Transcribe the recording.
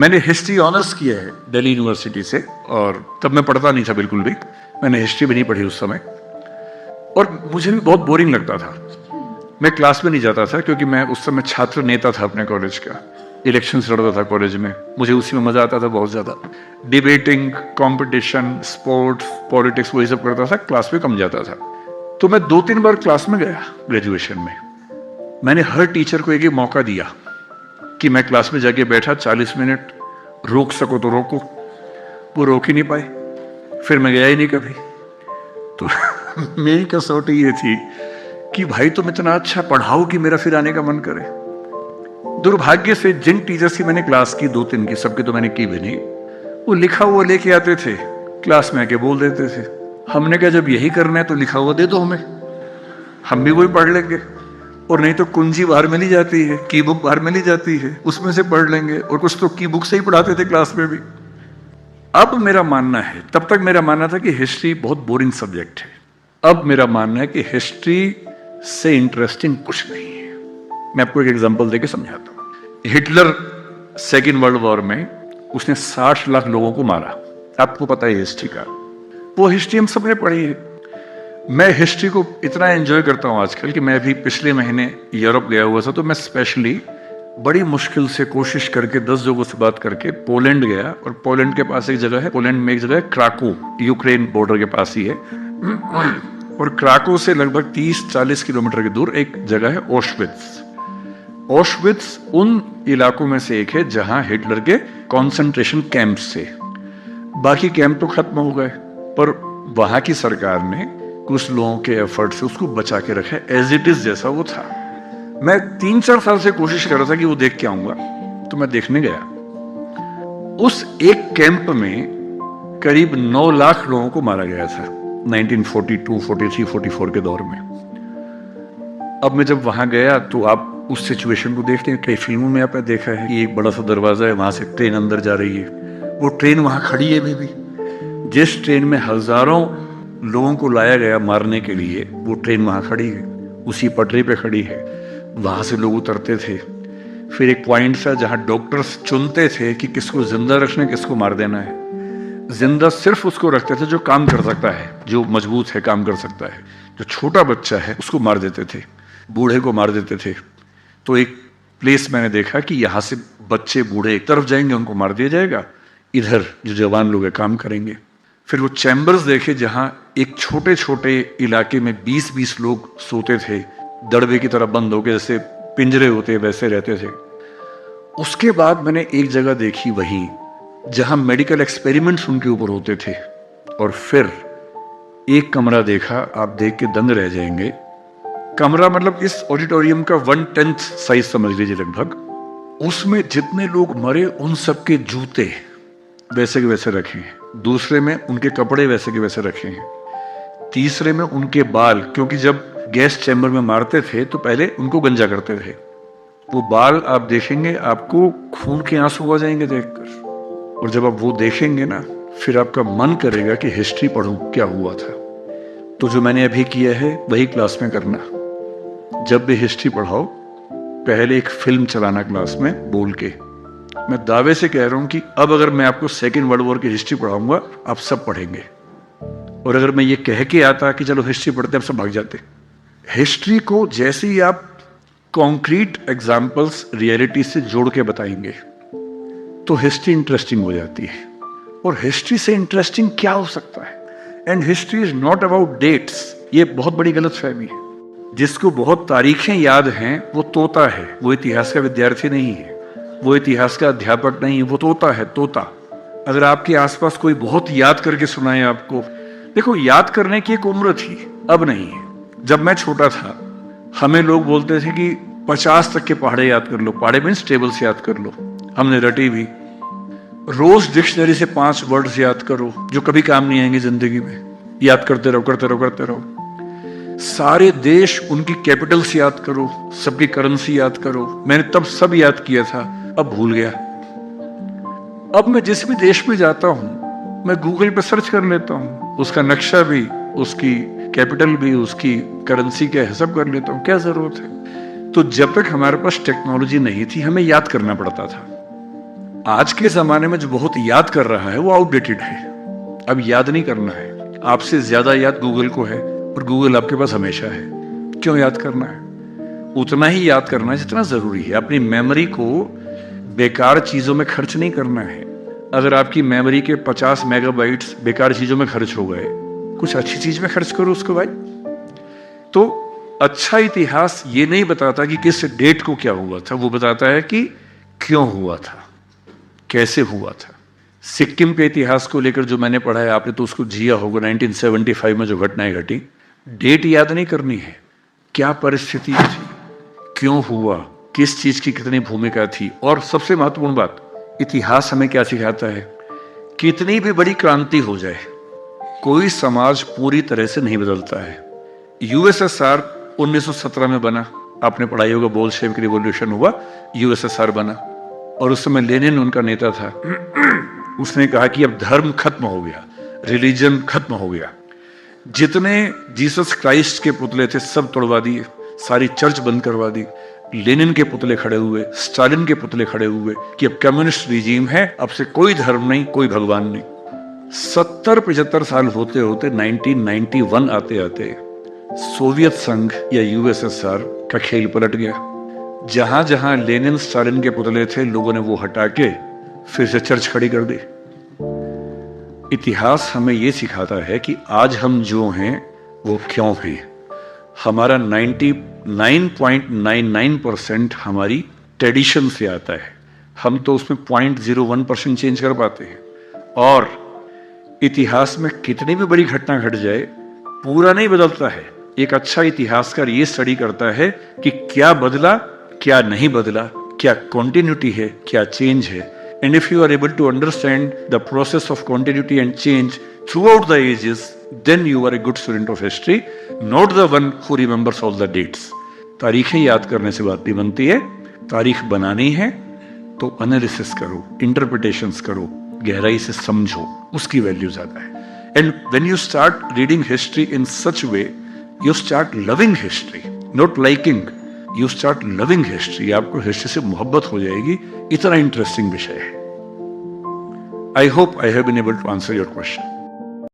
मैंने history honours किया है दिल्ली यूनिवर्सिटी से, और तब मैं पढ़ता नहीं था बिल्कुल भी। मैंने हिस्ट्री भी नहीं पढ़ी उस समय, और मुझे भी बहुत बोरिंग लगता था। मैं क्लास में नहीं जाता था क्योंकि मैं उस समय छात्र नेता था अपने कॉलेज का। इलेक्शंस लड़ता था कॉलेज में, मुझे उसी में मजा आता था बहुत ज्यादा। डिबेटिंग, कंपटीशन, स्पोर्ट्स, पॉलिटिक्स, वही सब करता था, क्लास में कम जाता था। तो मैं 2-3 बार क्लास में गया ग्रेजुएशन में। मैंने हर टीचर को एक एक मौका दिया कि मैं क्लास में जाके बैठा 40 मिनट, रोक सको तो रोको। वो रोक ही नहीं पाए, फिर मैं गया ही नहीं कभी। तो मेरी कसौटी ये थी कि भाई तुम इतना अच्छा पढ़ाओ कि मेरा फिर आने का मन करे। दुर्भाग्य से जिन टीचर्स की मैंने क्लास की, 2-3 की, सबकी तो मैंने की भी नहीं, वो लिखा हुआ लेके आते थे, क्लास में आके बोल देते थे। हमने कहा जब यही करना है तो लिखा हुआ दे दो हमें, हम भी वही पढ़ लेंगे। और नहीं तो कुंजी बाहर मिली जाती है, की बुक बाहर मिली जाती है, उसमें से पढ़ लेंगे। और कुछ तो की बुक से ही पढ़ाते थे क्लास में भी। अब मेरा मानना है, तब तक मेरा मानना था कि हिस्ट्री बहुत बोरिंग सब्जेक्ट है। अब मेरा मानना है कि हिस्ट्री से इंटरेस्टिंग कुछ नहीं है। मैं आपको एक एग्जांपल देके समझाता हूं। हिटलर सेकेंड वर्ल्ड वॉर में उसने 60 लाख लोगों को मारा। आपको पता है हिस्ट्री का, वो हिस्ट्री हम सबने पढ़ी है। मैं हिस्ट्री को इतना एंजॉय करता हूं आजकल कि मैं अभी पिछले महीने यूरोप गया हुआ था, तो मैं स्पेशली बड़ी मुश्किल से कोशिश करके 10 लोगों से बात करके पोलैंड गया। और पोलैंड के पास एक जगह है, पोलैंड में एक जगह है क्राको, यूक्रेन बॉर्डर के पास ही है। और क्राको से लगभग 30-40 किलोमीटर की दूर एक जगह है ऑशविट्स। ऑशविट्स उन इलाकों में से एक है जहां हिटलर के कॉन्सेंट्रेशन कैंप्स थे। बाकी कैंप तो खत्म हो गए, पर वहां की सरकार ने कुछ लोगों के एफर्ट से उसको बचा के रखा है एज इट इज जैसा वो था। मैं 3-4 साल से कोशिश कर रहा था कि वो देख के आऊंगा, तो मैं देखने गया। उस एक कैंप में करीब 9 लाख लोगों को मारा गया था 1942, 43, 44 के दौर में। अब मैं जब वहां गया तो आप उस सिचुएशन को देखते हैं, कई फिल्मों में आपने देखा है कि एक बड़ा सा दरवाजा है, वहां से ट्रेन अंदर जा रही है। वो ट्रेन वहां खड़ी है अभी भी। जिस ट्रेन में हजारों लोगों को लाया गया मारने के लिए, वो ट्रेन वहां खड़ी है, उसी पटरी पे खड़ी है। वहां से लोग उतरते थे। फिर एक पॉइंट था जहां डॉक्टर्स चुनते थे कि किसको जिंदा रखना है, किसको मार देना है। जिंदा सिर्फ उसको रखते थे जो काम कर सकता है, जो मजबूत है, काम कर सकता है। जो छोटा बच्चा है उसको मार देते थे, बूढ़े को मार देते थे। तो एक प्लेस मैंने देखा कि यहाँ से बच्चे बूढ़े एक तरफ जाएंगे, उनको मार दिया जाएगा, इधर जो जवान लोग हैं काम करेंगे। फिर वो चैम्बर्स देखे जहां एक छोटे छोटे इलाके में 20-20 लोग सोते थे, दड़बे की तरह बंद होके, जैसे पिंजरे होते वैसे रहते थे। उसके बाद मैंने एक जगह देखी वही जहां मेडिकल एक्सपेरिमेंट्स उनके ऊपर होते थे। और फिर एक कमरा देखा, आप देख के दंग रह जाएंगे। कमरा मतलब इस ऑडिटोरियम का 1/10 साइज समझ लीजिए लगभग। उसमें जितने लोग मरे उन सबके जूते वैसे के वैसे रखे हैं, दूसरे में उनके कपड़े वैसे के वैसे रखे हैं, तीसरे में उनके बाल, क्योंकि जब गैस चैम्बर में मारते थे तो पहले उनको गंजा करते थे। वो बाल आप देखेंगे, आपको खून के आंसू आ जाएंगे देखकर। और जब आप वो देखेंगे ना, फिर आपका मन करेगा कि हिस्ट्री पढ़ूं, क्या हुआ था। तो जो मैंने अभी किया है वही क्लास में करना। जब भी हिस्ट्री पढ़ाओ, पहले एक फिल्म चलाना क्लास में बोल के। मैं दावे से कह रहा हूं कि अब अगर मैं आपको सेकेंड वर्ल्ड वॉर की हिस्ट्री पढ़ाऊंगा, आप सब पढ़ेंगे। और अगर मैं ये कह के आता कि चलो हिस्ट्री पढ़ते, आप सब भाग जाते। हिस्ट्री को जैसे ही आप कॉन्क्रीट एग्जाम्पल्स रियलिटी से जोड़ के बताएंगे तो हिस्ट्री इंटरेस्टिंग हो जाती है। और हिस्ट्री से इंटरेस्टिंग क्या हो सकता है? And history is not about dates. ये बहुत बड़ी गलतफहमी है। जिसको बहुत तारीखें याद हैं वो तोता है, वो इतिहास का विद्यार्थी नहीं है, वो इतिहास का अध्यापक नहीं है, वो तोता है, तोता। अगर आपके आसपास कोई बहुत याद करके सुनाए आपको, देखो याद करने की एक उम्र थी, अब नहीं है। जब मैं छोटा था, हमें लोग बोलते थे कि 50 तक के पहाड़े याद कर लो। पहाड़े मीन्स टेबल्स याद कर लो, हमने रटी भी। रोज डिक्शनरी से 5 वर्ड्स याद करो जो कभी काम नहीं आएंगे जिंदगी में। याद करते रहो, करते रहो, करते रहो। सारे देश, उनकी कैपिटल्स याद करो, सबकी करेंसी याद करो। मैंने तब सब याद किया था, अब भूल गया। अब मैं जिस भी देश में जाता हूं, मैं गूगल पे सर्च कर लेता हूं, उसका नक्शा भी, उसकी कैपिटल भी, उसकी करेंसी क्या है, सब कर लेता हूं। क्या जरूरत है? तो जब तक हमारे पास टेक्नोलॉजी नहीं थी, हमें याद करना पड़ता था। आज के ज़माने में जो बहुत याद कर रहा है वो आउटडेटेड है। अब याद नहीं करना है, आपसे ज़्यादा याद गूगल को है और गूगल आपके पास हमेशा है। क्यों याद करना है? उतना ही याद करना है जितना ज़रूरी है। अपनी मेमोरी को बेकार चीज़ों में खर्च नहीं करना है। अगर आपकी मेमोरी के 50 मेगाबाइट्स बेकार चीज़ों में खर्च हो गए, कुछ अच्छी चीज़ में खर्च करो उसको भाई। तो अच्छा इतिहास ये नहीं बताता कि किस डेट को क्या हुआ था, वो बताता है कि क्यों हुआ था, कैसे हुआ था। सिक्किम के इतिहास को लेकर जो मैंने पढ़ा है, आपने तो उसको जिया होगा। 1975 में जो घटनाएं घटी, डेट याद नहीं करनी है, क्या परिस्थिति थी, क्यों हुआ, किस चीज की कितनी भूमिका थी। और सबसे महत्वपूर्ण बात, इतिहास हमें क्या सिखाता है? कितनी भी बड़ी क्रांति हो जाए, कोई समाज पूरी तरह से नहीं बदलता है। यूएसएसआर 1917 में बना, आपने पढ़ाई होगा, बोल्शेविक रिवॉल्यूशन हुआ, यूएसएसआर बना। और उस समय लेनिन उनका नेता था। उसने कहा कि अब धर्म खत्म हो गया, रिलीजन खत्म हो गया। जितने जीसस क्राइस्ट के पुतले थे सब तोड़वा दिए, सारी चर्च बंद करवा दी। लेनिन के पुतले खड़े हुए, स्टालिन के पुतले खड़े हुए कि अब कम्युनिस्ट रिजीम है, अब से कोई धर्म नहीं, कोई भगवान नहीं। 70-75 साल होते होते 1991 आते आते सोवियत संघ या यूएसएसआर का खेल पलट गया। जहां जहां लेनिन स्टालिन के पुतले थे, लोगों ने वो हटा के फिर से चर्च खड़ी कर दी। इतिहास हमें यह सिखाता है कि आज हम जो हैं वो क्यों हैं। हमारा 99.99% हमारी ट्रेडिशन से आता है, हम तो उसमें 0.01% चेंज कर पाते हैं। और इतिहास में कितनी भी बड़ी घटना घट जाए, पूरा नहीं बदलता है। एक अच्छा इतिहासकार ये स्टडी करता है कि क्या बदला, क्या नहीं बदला, क्या कॉन्टिन्यूटी है, क्या चेंज है। And if you are able to understand the process of continuity and change throughout the ages, then you are a good student of history, not the one who remembers all the dates. तारीखें याद करने से बात नहीं बनती है। तारीख बनानी है तो एनालिसिस करो, इंटरप्रिटेशंस करो, गहराई से समझो, उसकी वैल्यू ज्यादा है। And when you start reading history in such way, you start loving history, not liking. You start loving history. आपको हिस्ट्री से मोहब्बत हो जाएगी, इतना इंटरेस्टिंग विषय है। I hope I have been able to answer your question.